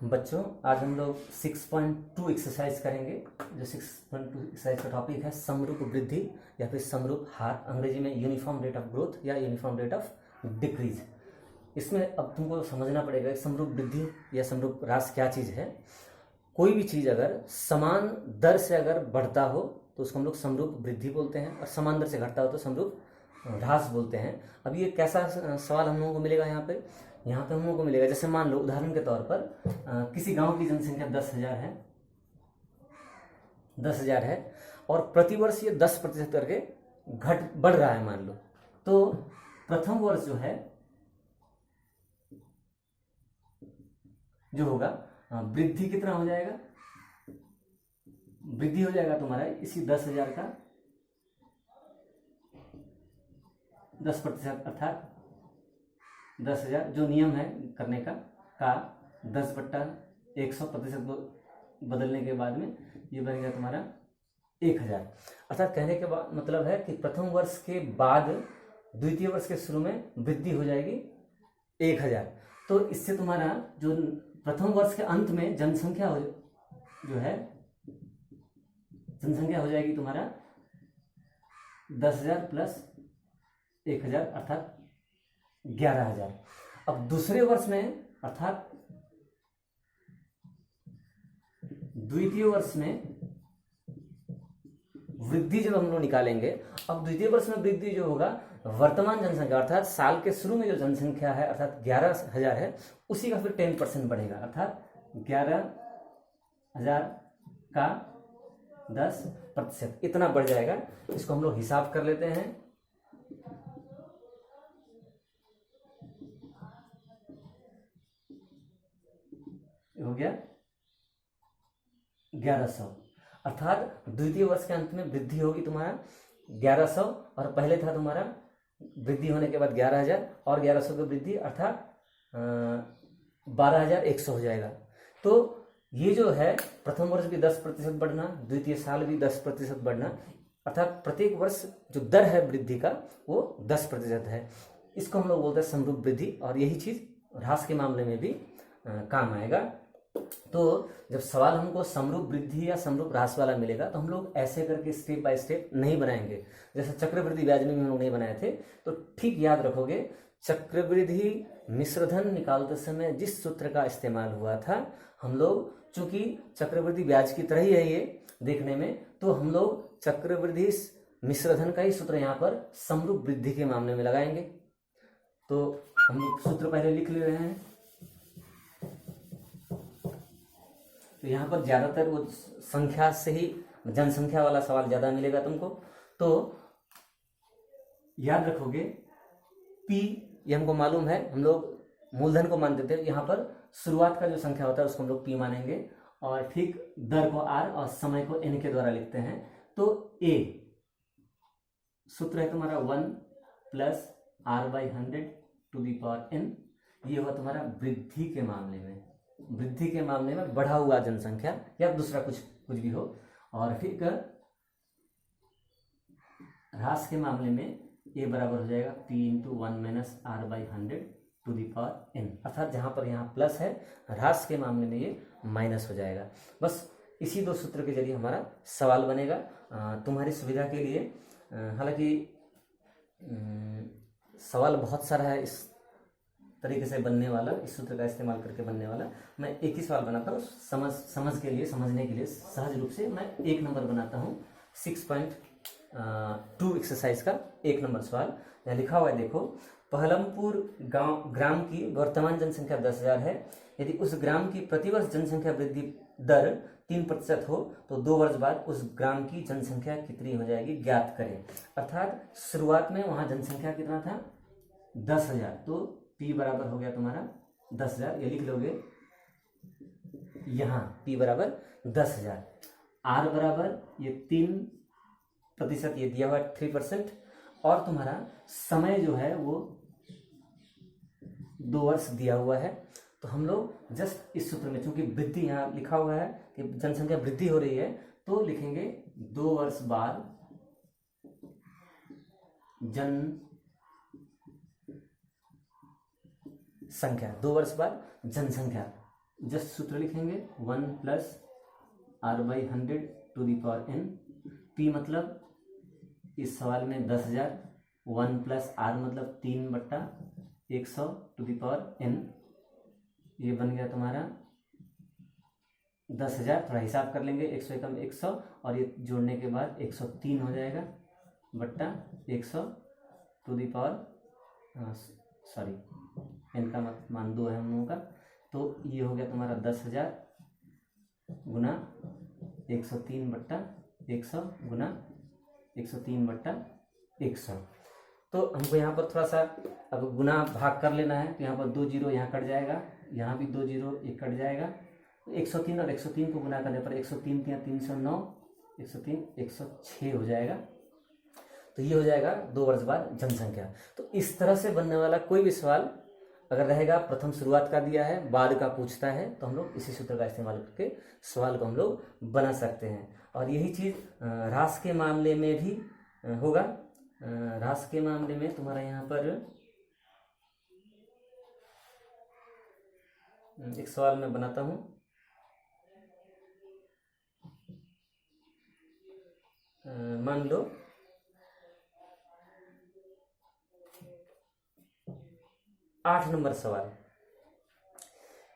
बच्चों, आज हम लोग 6.2 एक्सरसाइज करेंगे। जो 6.2 एक्सरसाइज का टॉपिक है समरूप वृद्धि या फिर समरूप हार, अंग्रेजी में यूनिफॉर्म रेट ऑफ ग्रोथ या यूनिफॉर्म रेट ऑफ डिक्रीज। इसमें अब तुमको समझना पड़ेगा कि समरूप वृद्धि या समरूप ह्रास क्या चीज़ है। कोई भी चीज़ अगर समान दर से अगर बढ़ता हो तो उसको हम लोग समरूप वृद्धि बोलते हैं, और समान दर से घटता हो तो समरूप ह्रास बोलते हैं। अब ये कैसा सवाल हम लोगों को मिलेगा यहाँ पे हम लोगों को मिलेगा, जैसे मान लो उदाहरण के तौर पर किसी गांव की जनसंख्या 10,000 है और प्रतिवर्ष ये 10% करके बढ़ रहा है मान लो। तो प्रथम वर्ष जो है जो होगा वृद्धि कितना हो जाएगा, वृद्धि हो जाएगा तुम्हारा इसी 10,000 का 10%, अर्थात 10,000 जो नियम है करने का 10/100% बदलने के बाद में ये बनेगा तुम्हारा 1,000। अर्थात कहने के बाद मतलब है कि प्रथम वर्ष के बाद द्वितीय वर्ष के शुरू में वृद्धि हो जाएगी 1,000। तो इससे तुम्हारा जो प्रथम वर्ष के अंत में जनसंख्या हो जाएगी तुम्हारा 10,000 प्लस 1,000 अर्थात 11,000। अब दूसरे वर्ष में अर्थात द्वितीय वर्ष में वृद्धि जब हम लोग निकालेंगे, अब द्वितीय वर्ष में वृद्धि जो होगा वर्तमान जनसंख्या अर्थात साल के शुरू में जो जनसंख्या है अर्थात 11,000 है उसी का फिर 10% बढ़ेगा, अर्थात 11,000 का 10% इतना बढ़ जाएगा। इसको हम लोग हिसाब कर लेते हैं। हो गया 1100, अर्थात द्वितीय वर्ष के अंत में वृद्धि होगी तुम्हारा 1100 और पहले था तुम्हारा वृद्धि होने के बाद 11,000 और 1100 की वृद्धि अर्थात 12,100 हो जाएगा। तो ये जो है प्रथम वर्ष भी 10% बढ़ना, द्वितीय साल भी 10% बढ़ना, अर्थात प्रत्येक वर्ष जो दर है वृद्धि का वो 10% है। इसको हम लोग बोलते हैं समरूप वृद्धि, और यही चीज ह्रास के मामले में भी काम आएगा। तो जब सवाल हमको समरूप वृद्धि या समरूप ह्रास वाला मिलेगा तो हम लोग ऐसे करके स्टेप बाय स्टेप नहीं बनाएंगे, जैसे चक्रवृद्धि ब्याज में भी हम लोग नहीं बनाए थे। तो ठीक याद रखोगे, चक्रवृद्धि मिश्रधन निकालते समय जिस सूत्र का इस्तेमाल हुआ था, हम लोग चूंकि चक्रवृद्धि ब्याज की तरह ही है ये देखने में, तो हम लोग चक्रवृद्धि मिश्रधन का ही सूत्र यहाँ पर समरूप वृद्धि के मामले में लगाएंगे। तो हम लोग सूत्र पहले लिख ले रहे हैं। तो यहाँ पर ज्यादातर वो संख्या से ही जनसंख्या वाला सवाल ज्यादा मिलेगा तुमको। तो याद रखोगे P, ये हमको मालूम है, हम लोग मूलधन को मान देते हैं। यहाँ पर शुरुआत का जो संख्या होता है उसको हम लोग P मानेंगे, और ठीक दर को R और समय को N के द्वारा लिखते हैं। तो A सूत्र है तुम्हारा 1 + R/100 to the power n। ये हुआ तुम्हारा वृद्धि के मामले में, वृद्धि के मामले में बढ़ा हुआ जनसंख्या या दूसरा कुछ भी हो। और ठीक ह्रास के मामले में ये बराबर हो जाएगा P × 1 - R/100 to the power n, अर्थात जहां पर यहाँ प्लस है, ह्रास के मामले में ये माइनस हो जाएगा। बस इसी दो सूत्र के जरिए हमारा सवाल बनेगा तुम्हारी सुविधा के लिए। हालांकि सवाल बहुत सारा है इस तरीके से बनने वाला, इस सूत्र का इस्तेमाल करके बनने वाला। मैं एक ही सवाल बनाता हूँ समझने के लिए सहज रूप से मैं 1 नंबर बनाता हूँ। 6.2 एक्सरसाइज का 1 नंबर सवाल यहाँ लिखा हुआ है, देखो। पहलमपुर ग्राम की वर्तमान जनसंख्या 10,000 है। यदि उस ग्राम की प्रतिवर्ष जनसंख्या वृद्धि दर 3% हो तो 2 वर्ष बाद उस ग्राम की जनसंख्या कितनी हो जाएगी, ज्ञात करें। अर्थात शुरुआत में वहां जनसंख्या कितना था, 10,000, तो P बराबर हो गया तुम्हारा 10,000, ये लिख लोगे यहाँ P बराबर 10,000। R बराबर ये 3%, ये दिया हुआ 3%, और तुम्हारा समय जो है वो 2 वर्ष दिया हुआ है। तो हम लोग जस्ट इस सूत्र में, चूंकि वृद्धि यहाँ लिखा हुआ है कि जनसंख्या वृद्धि हो रही है, तो लिखेंगे 2 वर्ष बाद संख्या, 2 वर्ष बाद जनसंख्या, जस्ट सूत्र लिखेंगे 1 प्लस r by 100 to the power n। p मतलब इस सवाल में 10,000, 1 प्लस r मतलब 3/100 टू दी पावर n। ये बन गया तुम्हारा 10,000। थोड़ा हिसाब कर लेंगे, 100 एकम 100 और ये जोड़ने के बाद 103 हो जाएगा बट्टा 100 to the power sorry n का मान 2 है हम लोगों का। तो ये हो गया तुम्हारा 10,000 गुना 103 बट्टा 100 गुना 103 बट्टा 100। तो हमको यहाँ पर थोड़ा सा अब गुना भाग कर लेना है। तो यहाँ पर 2 जीरो यहाँ कट जाएगा, यहाँ भी 2 जीरो एक कट जाएगा। 103 और 103 को गुना करने पर 103 309, 103 106 हो जाएगा। तो ये हो जाएगा 2 वर्ष बाद जनसंख्या। तो इस तरह से बनने वाला कोई भी सवाल अगर रहेगा, प्रथम शुरुआत का दिया है, बाद का पूछता है, तो हम लोग इसी सूत्र का इस्तेमाल करके सवाल को हम लोग बना सकते हैं। और यही चीज़ ह्रास के मामले में भी होगा। ह्रास के मामले में तुम्हारा यहाँ पर एक सवाल मैं बनाता हूँ। मान लो 8 नंबर सवाल,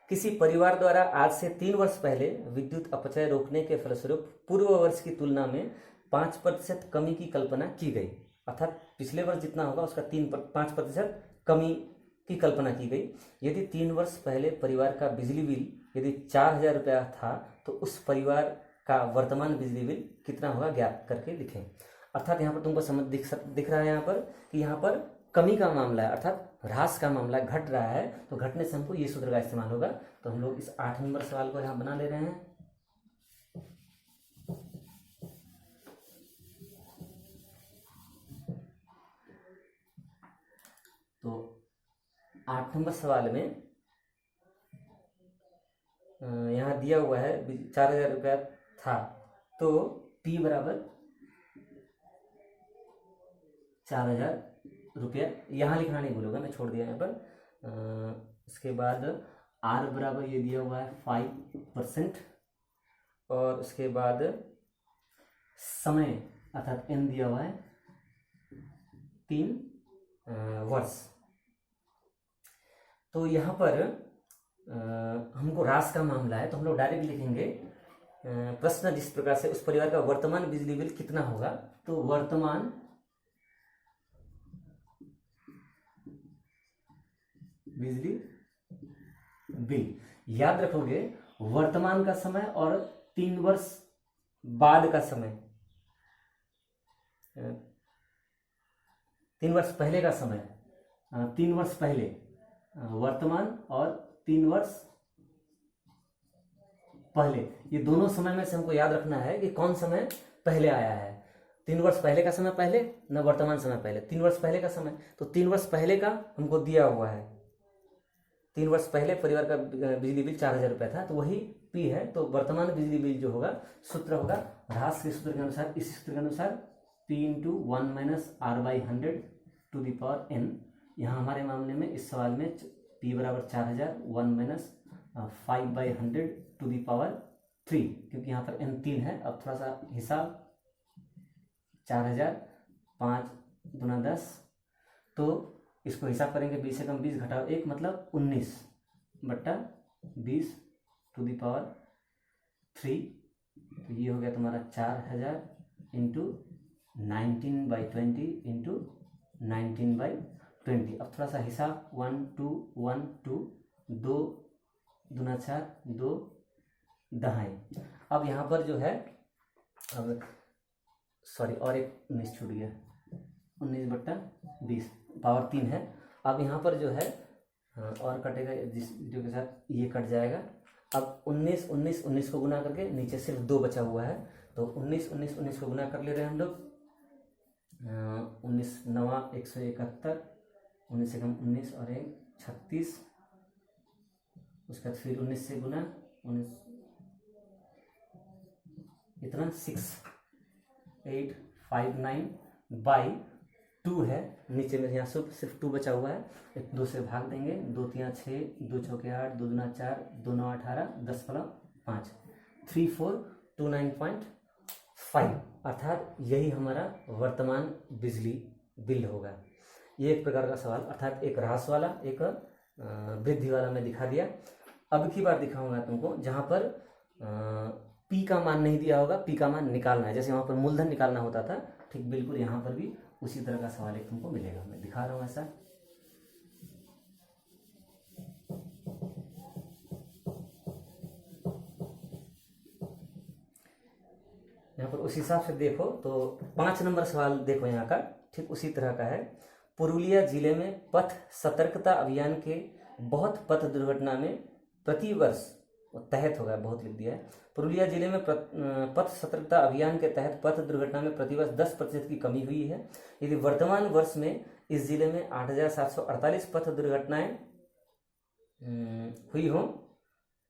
किसी परिवार द्वारा आज से 3 वर्ष पहले विद्युत अपचय रोकने के फलस्वरूप पूर्व वर्ष की तुलना में 5% कमी की कल्पना की गई। अर्थात पिछले वर्ष जितना होगा उसका 5% कमी की कल्पना की गई। यदि 3 वर्ष पहले परिवार का बिजली बिल यदि 4,000 रुपया था तो उस परिवार का वर्तमान बिजली बिल कितना होगा ज्ञात करके लिखें। अर्थात यहाँ पर तुमको समझ दिख रहा है यहाँ पर कि यहाँ पर कमी का मामला है, अर्थात ह्रास का मामला, घट रहा है। तो घटने से हमको ये सूत्र का इस्तेमाल होगा। तो हम लोग इस 8 नंबर सवाल को यहाँ बना ले रहे हैं। तो 8 नंबर सवाल में यहाँ दिया हुआ है 4,000 रुपया था, तो P बराबर 4,000 रुपया। यहाँ लिखना नहीं भूलूंगा, मैं छोड़ दिया यहाँ पर। इसके बाद R बराबर ये दिया हुआ है 5%, और उसके बाद समय अर्थात N दिया हुआ है 3 वर्ष। तो यहाँ पर हमको ह्रास का मामला है, तो हम लोग डायरेक्ट लिखेंगे प्रश्न जिस प्रकार से उस परिवार का वर्तमान बिजली बिल कितना होगा। तो वर्तमान बिजली बिल, याद रखोगे वर्तमान का समय और 3 वर्ष बाद का समय, 3 वर्ष पहले का समय, 3 वर्ष पहले वर्तमान और 3 वर्ष पहले, ये दोनों समय में से हमको याद रखना है कि कौन समय पहले आया है। 3 वर्ष पहले का समय पहले, न वर्तमान समय पहले, 3 वर्ष पहले का समय। तो 3 वर्ष पहले का हमको दिया हुआ है, 3 वर्ष पहले परिवार का बिजली बिल 4,000 रुपया था, तो वही P है। तो वर्तमान बिजली बिल जो होगा सूत्र होगा ह्रास के सूत्र के अनुसार, इस सूत्र के अनुसार P into 1 minus R by 100 to the power N। यहाँ हमारे मामले में इस सवाल में P बराबर 4,000, 1 minus 5 by 100 to the power 3, क्योंकि यहाँ पर N 3 है। अब थोड़ा सा हिसाब, 4,000 5 गुना 10, तो इसको हिसाब करेंगे 20 से कम 20 घटाओ 1 मतलब 19 बट्टा 20 टू दी पावर 3। तो ये हो गया तुम्हारा 4,000 इंटू 19/20 इंटू 19/20। अब थोड़ा सा हिसाब, 1 2 1 2, 2 दूना 4, 2 दहाई। अब यहाँ पर जो है, अब सॉरी और एक 19 छूट गया, 19 बट्टा 20 पावर 3 है। अब यहाँ पर जो है और कटेगा, जिस जो के साथ ये कट जाएगा। अब 19 19 19 को गुना करके नीचे सिर्फ 2 बचा हुआ है, तो 19 19 19 को गुना कर ले रहे हैं हम लोग। 19 9 171, 19 से कम 19 और 1 36, उसके बाद फिर 19 से गुना 19 इतना 6 8 5 9 बाई 2 है, नीचे में यहाँ सिर्फ 2 बचा हुआ है, 2 से भाग देंगे, 2 3 6, 2 चौके 8, 2 दूना 4, 2 9 18, 10 फला 5, 3429.5, अर्थात यही हमारा वर्तमान बिजली बिल होगा। ये एक प्रकार का सवाल, अर्थात एक ह्रास वाला, एक वृद्धि वाला मैं दिखा दिया। अब की बार दिखाऊंगा तुमको जहाँ पर पी का मान नहीं दिया होगा, पी का मान निकालना है, जैसे वहाँ पर मूलधन निकालना होता था, ठीक बिल्कुल यहाँ पर भी उसी तरह का सवाल एक तुमको मिलेगा। मैं दिखा रहा हूँ ऐसा। यहाँ पर उस हिसाब से देखो तो 5 नंबर सवाल देखो यहाँ का, ठीक उसी तरह का है। पुरुलिया जिले में पथ सतर्कता अभियान के बहुत पथ दुर्घटना में प्रतिवर्ष, तहत होगा, बहुत लिख दिया है, पुरुलिया जिले में पथ सतर्कता अभियान के तहत पथ दुर्घटना में प्रतिवर्ष 10% की कमी हुई है। यदि वर्तमान वर्ष में इस जिले में 8,748 पथ दुर्घटनाएं हुई हो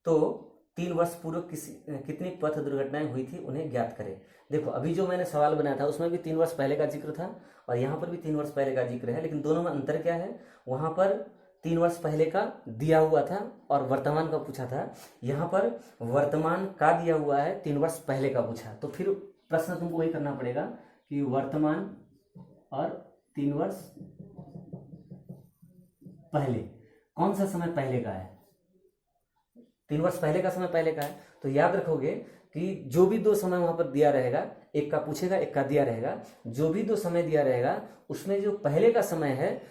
तो 3 वर्ष पूर्व कितनी पथ दुर्घटनाएं हुई थी उन्हें ज्ञात करें। देखो अभी जो मैंने सवाल बनाया था उसमें भी 3 वर्ष पहले का जिक्र था और यहाँ पर भी 3 वर्ष पहले का जिक्र है, लेकिन दोनों में अंतर क्या है, वहां पर 3 वर्ष पहले का दिया हुआ था और वर्तमान का पूछा था, यहाँ पर वर्तमान का दिया हुआ है, 3 वर्ष पहले का पूछा, तो फिर प्रश्न तुमको वही करना पड़ेगा कि वर्तमान और 3 वर्ष पहले कौन सा समय पहले का है, 3 वर्ष पहले का समय पहले का है। तो याद रखोगे कि जो भी 2 समय वहां पर दिया रहेगा, एक का पूछेगा एक का दिया रहेगा, जो भी 2 समय दिया रहेगा उसमें जो पहले का समय है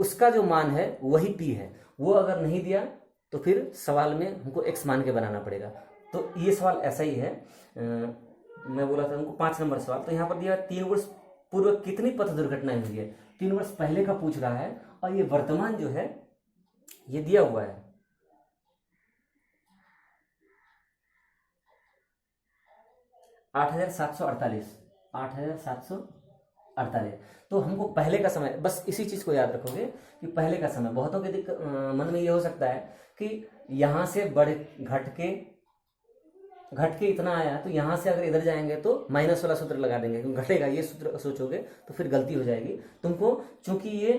उसका जो मान है वही पी है, वो अगर नहीं दिया तो फिर सवाल में हमको एक्स मान के बनाना पड़ेगा। तो ये सवाल ऐसा ही है। मैं बोला था हमको 5 नंबर सवाल, तो यहाँ पर दिया 3 वर्ष पूर्व कितनी पथ दुर्घटनाएं हुई है, 3 वर्ष पहले का पूछ रहा है और ये वर्तमान जो है ये दिया हुआ है 8,748। तो हमको पहले का समय, बस इसी चीज को याद रखोगे कि पहले का समय, बहुतों के मन में ये हो सकता है कि यहां से बढ़ घट के इतना आया तो यहां से अगर इधर जाएंगे तो माइनस वाला सूत्र लगा देंगे क्योंकि घटेगा, ये सूत्र सोचोगे तो फिर गलती हो जाएगी तुमको, क्योंकि ये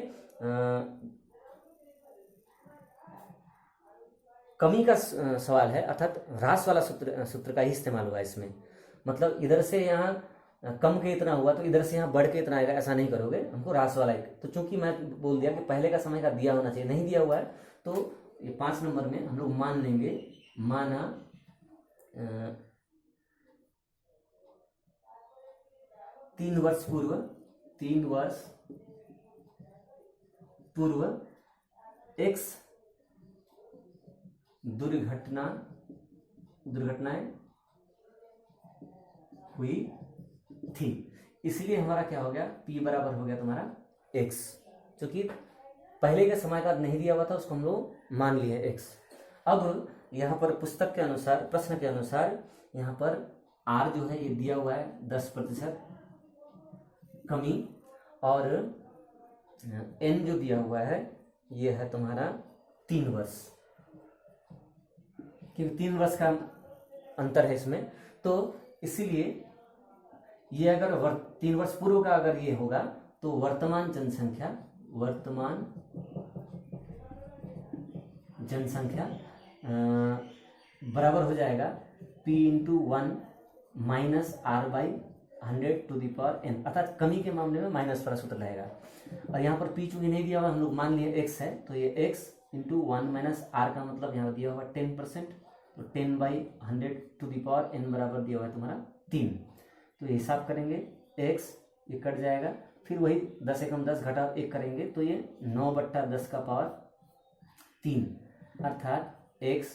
कमी का सवाल है, अर्थात ह्रास वाला सूत्र का ही इस्तेमाल हुआ इसमें। मतलब इधर से यहाँ कम के इतना हुआ तो इधर से यहाँ बढ़ के इतना आएगा, ऐसा नहीं करोगे, हमको ह्रास वाला एक। तो चूंकि मैं बोल दिया कि पहले का समय का दिया होना चाहिए, नहीं दिया हुआ है, तो ये 5 नंबर में हम लोग मान लेंगे, माना 3 वर्ष पूर्व एक्स दुर्घटनाएं हुई थी, इसलिए हमारा क्या हो गया, P बराबर हो गया तुम्हारा x, क्योंकि पहले के समय का नहीं दिया हुआ था उसको हम लोग मान लिए x। अब यहाँ पर पुस्तक के अनुसार, प्रश्न के अनुसार यहाँ पर r जो है ये दिया हुआ है 10% कमी और n जो दिया हुआ है ये है तुम्हारा 3 वर्ष, क्योंकि 3 वर्ष का अंतर है इसमें, तो इसीलिए ये अगर 3 वर्ष पूर्व का अगर ये होगा तो वर्तमान जनसंख्या बराबर हो जाएगा P × 1 - R/100⁴n, अर्थात कमी के मामले में माइनस वाला सूत्र रहेगा। और यहाँ पर P चूंकि नहीं दिया हुआ, हम लोग मान लिए x है, तो ये x × 1 - R का मतलब यहाँ दिया हुआ 10%, तो 10/100⁴n बराबर दिया हुआ है तुम्हारा 3। तो ये हिसाब करेंगे x, ये कट जाएगा, फिर वही 10 × 10 घटा 1 करेंगे तो ये 9/10 का पावर 3, अर्थात x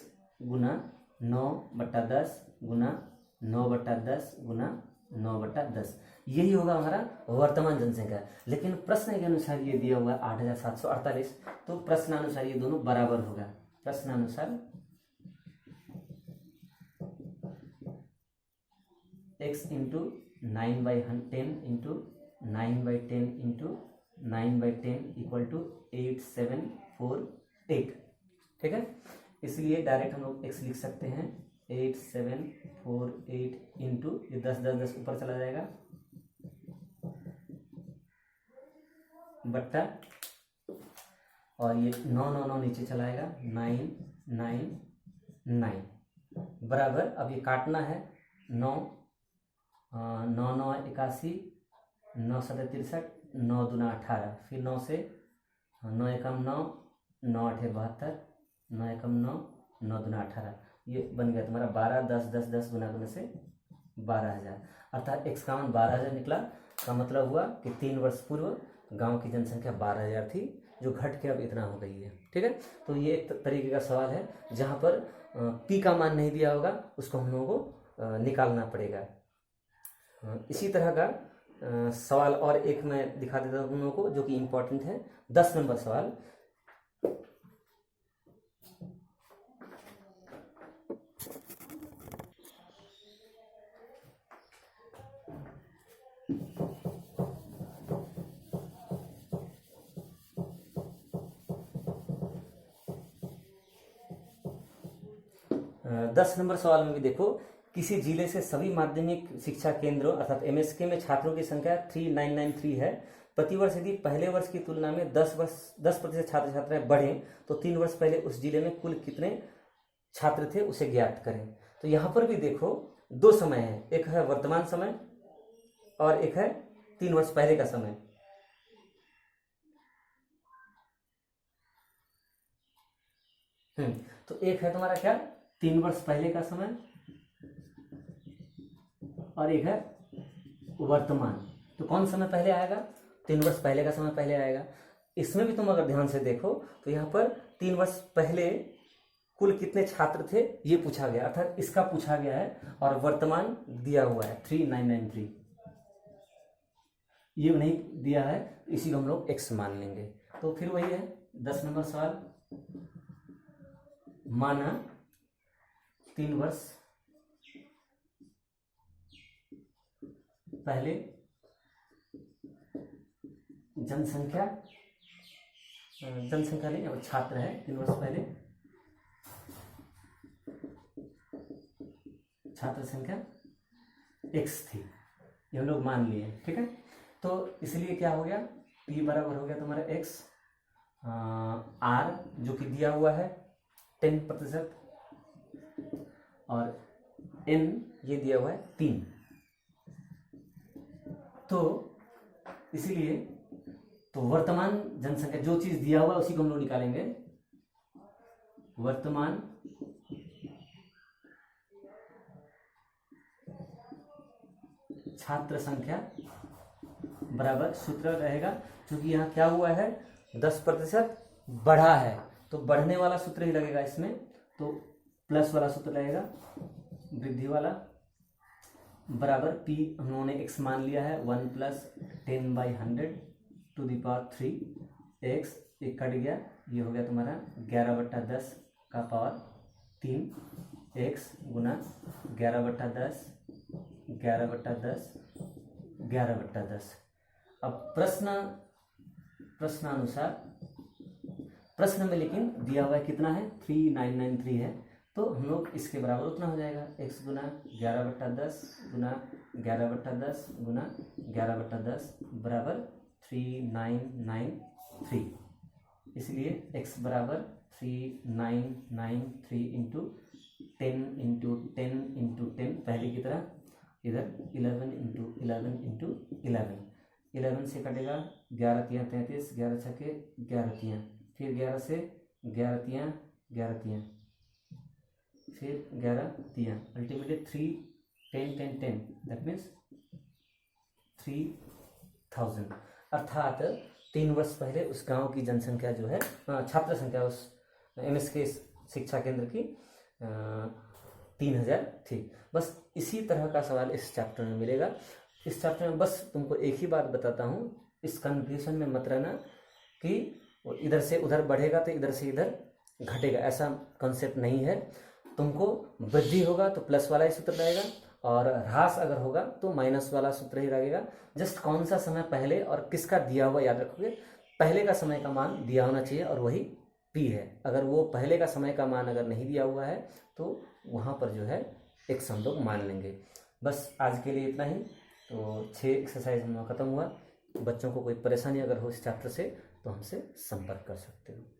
गुना 9/10 गुना 9/10 गुना 9/10, यही होगा हमारा वर्तमान जनसंख्या। लेकिन प्रश्न के अनुसार ये दिया हुआ है 8,748, तो प्रश्नानुसार ये दोनों बराबर होगा। प्रश्नानुसार x × 9/10 × 9/10 × 9/10 = 8748, ठीक है। इसलिए डायरेक्ट हम लोग x लिख सकते हैं 8748 इंटू ये 10 10 10 ऊपर चला जाएगा बट्टा, और ये 9 9 9 नीचे चलाएगा, 9 9 9 बराबर। अब ये काटना है, 9 9 9 81, 9 7 63, 9 दूना 18, फिर 9 से 9 एकम 9, 9 8 72, 9 एकम 9, 9 दूना 18, ये बन गया तुम्हारा 12 10 10 10 गुना करने से 12,000, अर्थात x का मान 12,000 निकला। का मतलब हुआ कि 3 वर्ष पूर्व गांव की जनसंख्या 12,000 थी, जो घट के अब इतना हो गई है। ठीक है, तो ये एक तरीके का सवाल है जहां पर p का मान नहीं दिया होगा, उसको हम लोगों को निकालना पड़ेगा। इसी तरह का सवाल और एक मैं दिखा देता हूं तुम लोगों को, जो कि इम्पोर्टेंट है। 10 नंबर सवाल, 10 नंबर सवाल में भी देखो, किसी जिले से सभी माध्यमिक शिक्षा केंद्रों अर्थात एमएसके में छात्रों की संख्या 3993 है। प्रतिवर्ष यदि पहले वर्ष की तुलना में 10% छात्र छात्राएं बढ़े तो 3 वर्ष पहले उस जिले में कुल कितने छात्र थे उसे ज्ञात करें। तो यहां पर भी देखो 2 समय है, एक है वर्तमान समय और एक है 3 वर्ष पहले का समय। तो एक है तुम्हारा क्या, 3 वर्ष पहले का समय, और एक है वर्तमान। तो कौन समय पहले आएगा, 3 वर्ष पहले का समय पहले आएगा। इसमें भी तुम अगर ध्यान से देखो तो यहाँ पर 3 वर्ष पहले कुल कितने छात्र थे ये पूछा गया, अर्थात इसका पूछा गया है, और वर्तमान दिया हुआ है 3993, ये नहीं दिया है, इसी को हम लोग x मान लेंगे। तो फिर वही है 10 नंबर सवाल, माना 3 वर्ष पहले जनसंख्या नहीं, अब छात्र है, 3 वर्ष पहले छात्र संख्या x थी, ये हम लोग मान लिए। ठीक है, तो इसलिए क्या हो गया, p बराबर हो गया तुम्हारा x, r जो कि दिया हुआ है 10%, और n ये दिया हुआ है 3। तो इसीलिए तो वर्तमान जनसंख्या जो चीज दिया हुआ है उसी को हम लोग निकालेंगे। वर्तमान छात्र संख्या बराबर सूत्र रहेगा, क्योंकि यहाँ क्या हुआ है 10% बढ़ा है, तो बढ़ने वाला सूत्र ही लगेगा इसमें, तो प्लस वाला सूत्र लगेगा वृद्धि वाला, बराबर p उन्होंने x मान लिया है 1 + 10/100 टू द पावर 3 x, एक कट गया, ये हो गया तुम्हारा 11/10 का पावर 3 x गुना 11/10 11/10 11/10। अब प्रश्नानुसार प्रश्न में लेकिन दिया हुआ है कितना है 3993 है, तो हम लोग इसके बराबर उतना हो जाएगा, x गुना 11/10 गुना 11/10 गुना 11/10 बराबर 3993। इसलिए x बराबर 3993 इंटू 10 इंटू 10 इंटू 10, पहले की तरह इधर 11 इंटू 11 इंटू 11 से कटेगा 11 तियाँ 33, 11 छके 11 तियाँ, फिर 11 से 11 तियाँ 11 तियाँ, फिर 11 तियाँ, अल्टीमेटली 3 10 10 10, दैट मीन्स 3000। अर्थात 3 वर्ष पहले उस गांव की जनसंख्या जो है, छात्र संख्या उस एमएसके शिक्षा केंद्र की 3000 थी। बस इसी तरह का सवाल इस चैप्टर में मिलेगा। इस चैप्टर में बस तुमको एक ही बात बताता हूँ, इस कन्फ्यूजन में मत रहना कि इधर से उधर बढ़ेगा तो इधर से इधर घटेगा, ऐसा कॉन्सेप्ट नहीं है। तुमको वृद्धि होगा तो प्लस वाला ही सूत्र रहेगा, और ह्रास अगर होगा तो माइनस वाला सूत्र ही रहेगा। जस्ट कौन सा समय पहले और किसका दिया हुआ याद रखोगे, पहले का समय का मान दिया होना चाहिए और वही p है। अगर वो पहले का समय का मान अगर नहीं दिया हुआ है तो वहाँ पर जो है x हम लोग मान लेंगे। बस आज के लिए इतना ही। तो 6 एक्सरसाइज हम लोग खत्म हुआ। बच्चों को कोई परेशानी अगर हो इस चैप्टर से तो हमसे संपर्क कर सकते हो।